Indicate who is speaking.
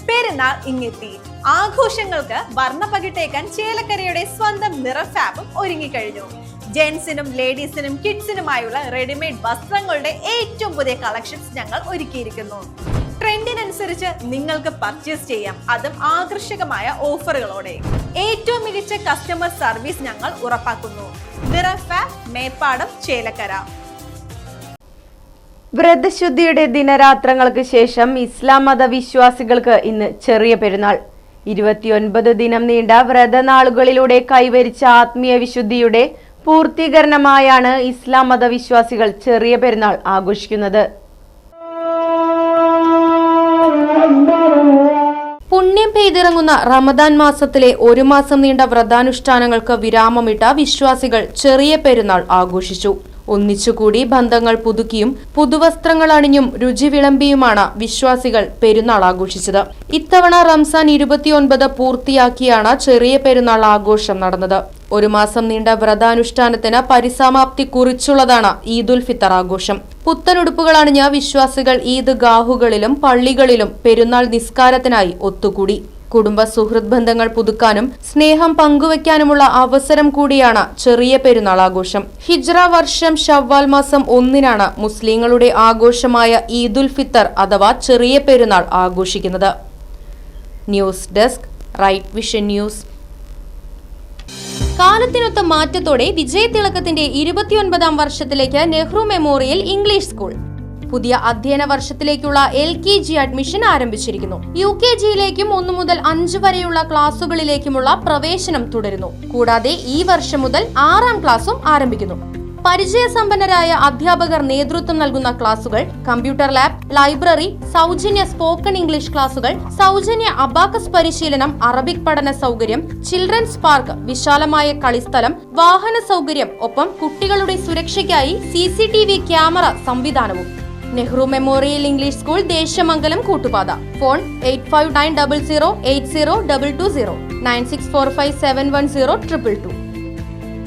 Speaker 1: പെരുന്നാൾ ഇങ്ങെത്തി. ആഘോഷങ്ങൾക്ക് വർണ്ണപ്പകിട്ടേക്കാൻ ചേലക്കരയുടെ സ്വന്തം നിറഫാബും ഒരുങ്ങിക്കഴിഞ്ഞു. ജെന്റ്സിനും ലേഡീസിനും കിഡ്സിനുമായുള്ള റെഡിമെയ്ഡ് വസ്ത്രങ്ങളുടെ ഏറ്റവും പുതിയ കളക്ഷൻസ് ഞങ്ങൾ ഒരുക്കിയിരിക്കുന്നു. ട്രെൻഡിനനുസരിച്ച് നിങ്ങൾക്ക് പർച്ചേസ് ചെയ്യാം, അതും ആകർഷകമായ ഓഫറുകളോടെ. ഏറ്റവും മികച്ച കസ്റ്റമർ സർവീസ് ഞങ്ങൾ ഉറപ്പാക്കുന്നു. നിറഫാബ്, മേപ്പാടം, ചേലക്കര.
Speaker 2: വ്രതശുദ്ധിയുടെ ദിനരാത്രങ്ങൾക്ക് ശേഷം ഇസ്ലാം മത വിശ്വാസികൾക്ക് ഇന്ന് ചെറിയ പെരുന്നാൾ. 29 ദിനം നീണ്ട വ്രതനാളുകളിലൂടെ കൈവരിച്ച ആത്മീയ വിശുദ്ധിയുടെ പൂർത്തീകരണമായാണ് ഇസ്ലാം മത വിശ്വാസികൾ ചെറിയ പെരുന്നാൾ ആഘോഷിക്കുന്നത്. പുണ്യം പെയ്തിറങ്ങുന്ന റമദാൻ മാസത്തിലെ 1 മാസം നീണ്ട വ്രതാനുഷ്ഠാനങ്ങൾക്ക് വിരാമമിട്ട വിശ്വാസികൾ ചെറിയ പെരുന്നാൾ ആഘോഷിച്ചു. ഒന്നിച്ചുകൂടി ബന്ധങ്ങൾ പുതുക്കിയും പുതുവസ്ത്രങ്ങൾ അണിഞ്ഞും രുചി വിളമ്പിയുമാണ് വിശ്വാസികൾ പെരുന്നാൾ ആഘോഷിച്ചത്. ഇത്തവണ റംസാൻ 29 പൂർത്തിയാക്കിയാണ് ചെറിയ പെരുന്നാൾ ആഘോഷം നടന്നത്. 1 മാസം നീണ്ട വ്രതാനുഷ്ഠാനത്തിന് പരിസമാപ്തി കുറിച്ചുള്ളതാണ് ഈദുൽ ഫിത്തർ ആഘോഷം. പുത്തനുടുപ്പുകൾ അണിഞ്ഞ വിശ്വാസികൾ ഈദ് ഗാഹുകളിലും പള്ളികളിലും പെരുന്നാൾ നിസ്കാരത്തിനായി ഒത്തുകൂടി. കുടുംബ സുഹൃത്ത് ബന്ധങ്ങൾ പുതുക്കാനും സ്നേഹം പങ്കുവയ്ക്കാനുമുള്ള അവസരം കൂടിയാണ് ചെറിയ പെരുന്നാൾ ആഘോഷം. ഹിജ്റ വർഷം ഷവ്വാൽ മാസം 1-നാണ് മുസ്ലിങ്ങളുടെ ആഘോഷമായ ഈദുൽ ഫിത്തർ അഥവാ ചെറിയ പെരുന്നാൾ ആഘോഷിക്കുന്നത്. News desk, Right Vision News. കാലത്തിനൊത്ത മാറ്റത്തോടെ വിജയതിളക്കത്തിന്റെ 29ാം വർഷത്തിലേക്ക് നെഹ്റു മെമ്മോറിയൽ ഇംഗ്ലീഷ് സ്കൂൾ. പുതിയ അധ്യയന വർഷത്തിലേക്കുള്ള LKG അഡ്മിഷൻ ആരംഭിച്ചിരിക്കുന്നു. UKGയിലേക്കും 1 മുതൽ 5 വരെയുള്ള ക്ലാസുകളിലേക്കുമുള്ള പ്രവേശനം തുടരുന്നു. കൂടാതെ ഈ വർഷം മുതൽ 6ാം ക്ലാസും ആരംഭിക്കുന്നു. പരിചയസമ്പന്നരായ അധ്യാപകർ നേതൃത്വം നൽകുന്ന ക്ലാസുകൾ, കമ്പ്യൂട്ടർ ലാബ്, ലൈബ്രറി, സൗജന്യ സ്പോക്കൺ ഇംഗ്ലീഷ് ക്ലാസുകൾ, സൗജന്യ അബാക്കസ് പരിശീലനം, അറബിക് പഠന സൗകര്യം, ചിൽഡ്രൻസ് പാർക്ക്, വിശാലമായ കളിസ്ഥലം, വാഹന സൗകര്യം, ഒപ്പം കുട്ടികളുടെ സുരക്ഷയ്ക്കായി CCTV ക്യാമറ സംവിധാനവും. Nehru memorial English school, Desamangalam, Koottupatha. Phone 8590080220 9645710222.